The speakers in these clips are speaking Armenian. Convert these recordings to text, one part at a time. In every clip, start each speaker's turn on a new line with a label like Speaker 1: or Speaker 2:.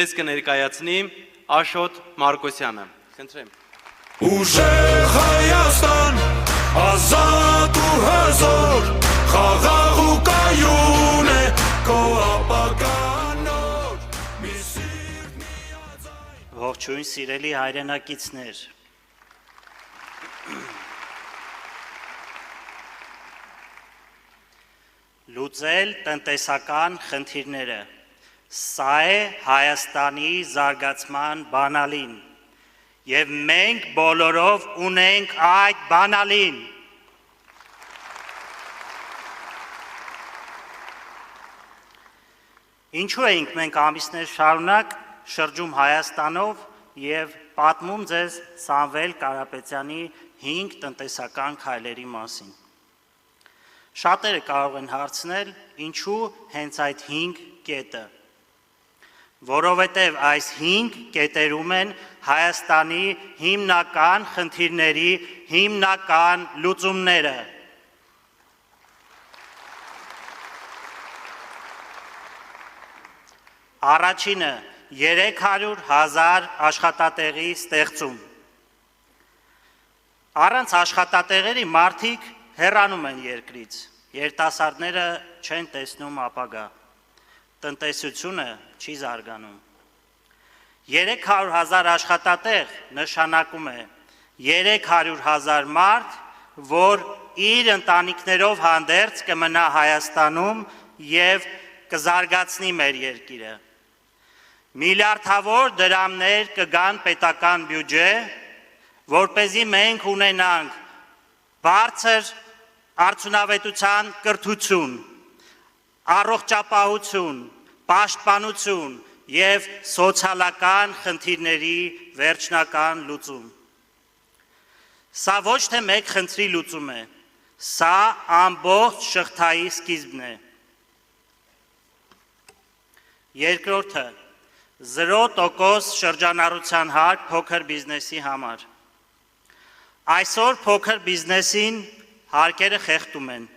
Speaker 1: Ես կներկայացնի Աշոտ Մարկոսյանը։ Խնդրեմ։
Speaker 2: Ուժեղ Հայաստան, ազատ ու հզոր, խաղաղ ու կայուն է քո ապագանոր, մի սիրտ միաձայն։
Speaker 3: Ողջույն սիրելի հայրենակիցներ։ Լուծել տնտեսական խնդիրները։ Սա է Հայաստանի զարգացման բանալին, և մենք բոլորով ունենք այդ բանալին։ Ինչու էինք մենք ամիսներ շարունակ շրջում Հայաստանով և պատմում ձեզ Սամվել Կարապետյանի 5 տնտեսական քայլերի մասին։ Շատերը կարող են հարցնել, ինչու հենց այդ 5 կետը։ Որովհետև այս 5 կետերում են Հայաստանի հիմնական խնդիրների հիմնական լուծումները։ Առաջինը 300,000 աշխատատեղի ստեղծում։ Առանց աշխատատեղերի մարդիկ հեռանում են երկրից, երիտասարդները չեն տեսնում ապագա, տնտեսությունը չի զարգանում։ 300,000 աշխատատեղ նշանակում է 300,000 մարդ, որ իր ընտանիքներով հանդերձ կմնա Հայաստանում և կզարգացնի մեր երկիրը։ Միլիարդավոր դրամներ կգան պետական բյուջե, որպեսզի մենք ունենանք բարձր արդյունավետության կրթություն, առողջապահություն, պաշտպանություն և սոցիալական խնդիրների վերջնական լուծում։ Սա ոչ թե մեկ խնդրի լուծում է, սա ամբողջ շղթայի սկիզբն է։ Երկրորդը 0% շրջանառության հարկ փոքր բիզնեսի համար։ Այսօր փոքր բիզնեսին հարկերը խեղդում են։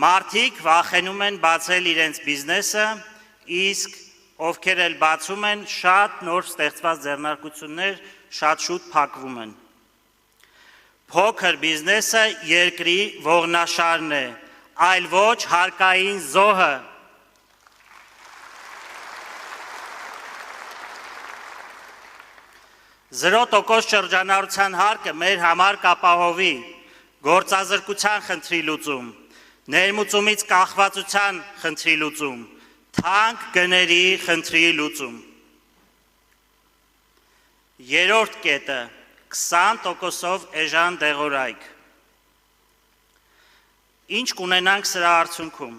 Speaker 3: Մարդիկ վախենում են բացել իրենց բիզնեսը, իսկ ովքեր էլ բացում են, շատ նոր ստեղծված ձեռնարկություններ շատ շուտ փակվում են։ Փոքր բիզնեսը երկրի ողնաշարն է, այլ ոչ հարկային զոհը։ Զրո տոկոս շրջանառության հարկը մեր համար կապահովի գործազրկության խնդրի լուծում, ներմուծումից կախվածության խնդրի լուծում, թանկ գների խնդրի լուծում։ Երրորդ կետը 20%-ով էժան դեղորայք։ Ինչ կունենանք սրա արդյունքում։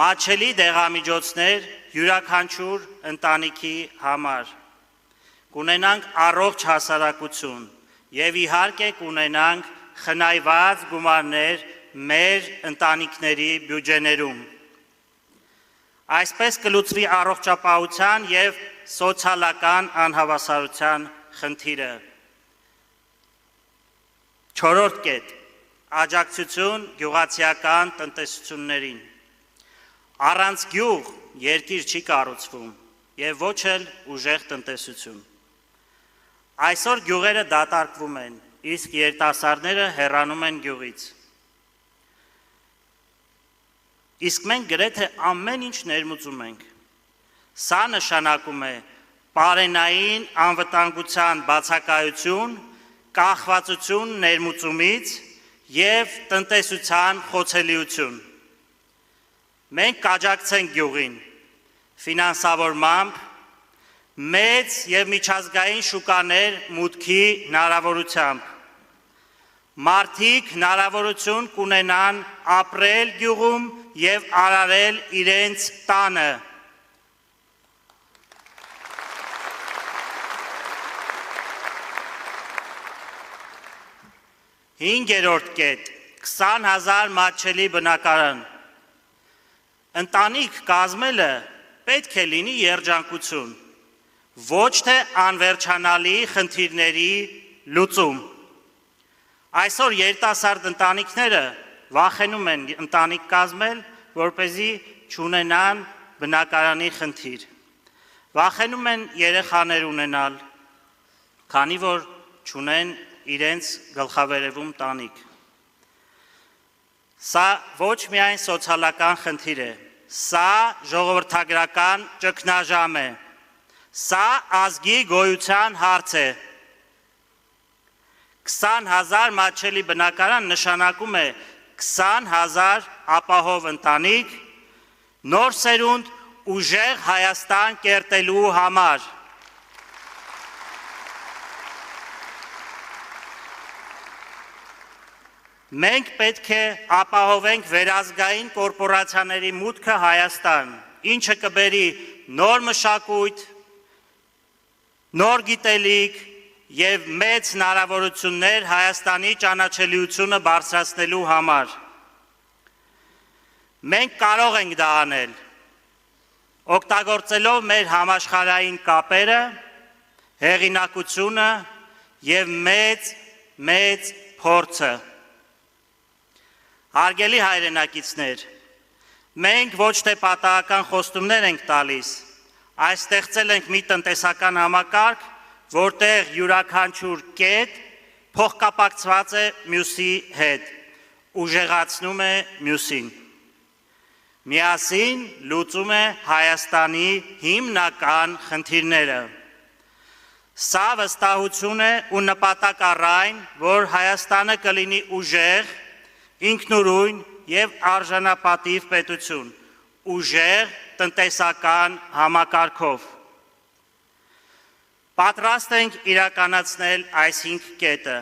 Speaker 3: Մատչելի դեղամիջոցներ յուրաքանչյուր ընտանիքի համար։ Կունենանք առողջ հասարակություն և իհարկե կունենանք խնայված գումարներ մեր ընտանիքների բյուջեներում։ Այսպես կլուծվի առողջապահության և սոցիալական անհավասարության խնդիրը։ Չորրորդ կետ՝ աջակցություն գյուղացիական տնտեսություններին։ Առանց գյուղ երկիր չի կառուցվում և ոչ էլ ուժեղ տնտեսություն։ Այսօր գյուղերը դատարկվում են, իսկ երիտասարդները հեռանում են գյուղից։ Իսկ մենք գրեթե ամեն ինչ ներմուծում ենք։ Սա նշանակում է պարենային անվտանգության բացակայություն, կախվածություն ներմուծումից և տնտեսության խոցելիություն։ Մենք կաջակցենք գյուղին ֆինանսավորմամբ, մեծ և միջազգային շուկաներ մուտքի հնարավորությամբ։ Մարդիկ հնարավորություն կունենան ապրել գյուղում և արարել իրենց տանը։ Հինգերորդ կետ՝ 20,000 մատչելի բնակարան։ Ընտանիք կազմելը պետք է լինի երջանկություն, ոչ թե անվերջանալի խնդիրների լուծում։ Այսօր երիտասարդ ընտանիքները վախենում են ընտանիք կազմել, որպեսզի չունենան բնակարանի խնդիր։ Վախենում են երեխաներ ունենալ, քանի որ չունեն իրենց գլխավերևում տանիք։ Սա ոչ միայն սոցիալական խնդիր է, սա ժողովրդագրական ճգնաժամ է, սա ազգի գոյության հարց է։ 20,000 մատչելի բնակարան նշանակում է 20,000 ապահով ընտանիք, նոր սերունդ ուժեղ Հայաստան կերտելու համար։ Մենք պետք է ապահովենք վերազգային կորպորացիաների մուտքը Հայաստան, ինչը կբերի նոր մշակույթ, նոր գիտելիք և մեծ հնարավորություններ Հայաստանի ճանաչելիությունը բարձրացնելու համար։ Մենք կարող ենք դա անել, օգտագործելով մեր համաշխարհային կապերը, հեղինակությունը և մեծ փորձը։ Հարգելի հայրենակիցներ, մենք ոչ թե պատահական խոստումներ ենք տալիս, այլ ստեղծել ենք մի տնտեսական համակարգ, որտեղ յուրաքանչյուր կետ փոխկապակցված է մյուսի հետ, ուժեղացնում է մյուսին։ Միասին լուծում է Հայաստանի հիմնական խնդիրները։ Սա վստահություն է ու նպատակ առ այն, որ Հայաստանը կլինի ուժեղ, ինքնուրույն և արժանապատիվ պետություն, ուժեղ տնտեսական համակարգով։ Պատրաստ ենք իրականացնել այս 5 կետը,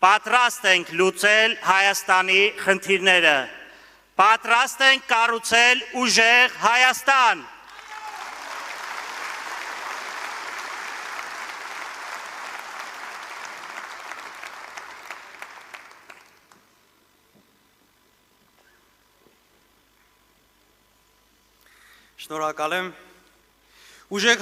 Speaker 3: պատրաստ ենք լուծել Հայաստանի խնդիրները, պատրաստ ենք կառուցել ուժեղ Հայաստան։
Speaker 1: Շնորհակալ եմ։ Ուժեղ